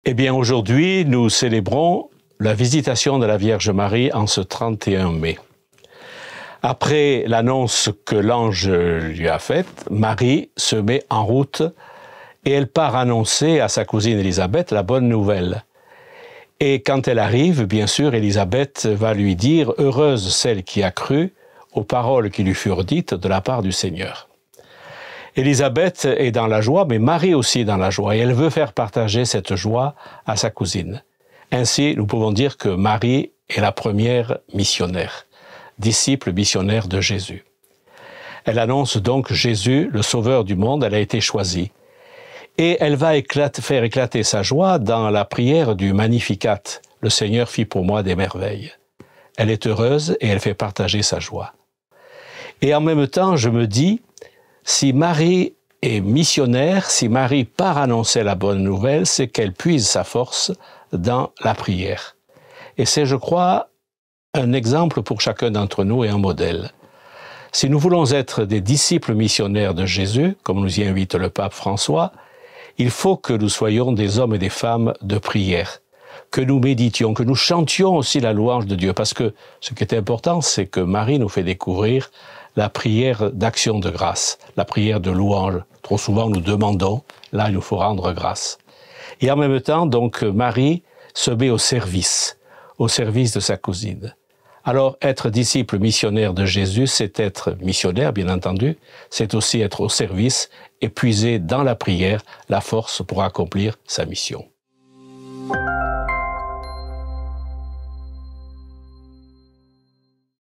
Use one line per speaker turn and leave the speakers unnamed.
Eh bien, aujourd'hui, nous célébrons la visitation de la Vierge Marie en ce 31 mai. Après l'annonce que l'ange lui a faite, Marie se met en route et elle part annoncer à sa cousine Élisabeth la bonne nouvelle. Et quand elle arrive, bien sûr, Élisabeth va lui dire « Heureuse celle qui a cru aux paroles qui lui furent dites de la part du Seigneur ». Élisabeth est dans la joie, mais Marie aussi est dans la joie, et elle veut faire partager cette joie à sa cousine. Ainsi, nous pouvons dire que Marie est la première missionnaire, disciple missionnaire de Jésus. Elle annonce donc Jésus, le Sauveur du monde, elle a été choisie. Et elle va faire éclater sa joie dans la prière du Magnificat. Le Seigneur fit pour moi des merveilles. Elle est heureuse et elle fait partager sa joie. Et en même temps, je me dis, si Marie est missionnaire, si Marie part annoncer la bonne nouvelle, c'est qu'elle puise sa force dans la prière. Et c'est, je crois, un exemple pour chacun d'entre nous et un modèle. Si nous voulons être des disciples missionnaires de Jésus, comme nous y invite le pape François, il faut que nous soyons des hommes et des femmes de prière, que nous méditions, que nous chantions aussi la louange de Dieu. Parce que ce qui est important, c'est que Marie nous fait découvrir la prière d'action de grâce, la prière de louange. Trop souvent, nous demandons, là, il nous faut rendre grâce. Et en même temps, donc, Marie se met au service de sa cousine. Alors, être disciple missionnaire de Jésus, c'est être missionnaire, bien entendu, c'est aussi être au service et puiser dans la prière la force pour accomplir sa mission.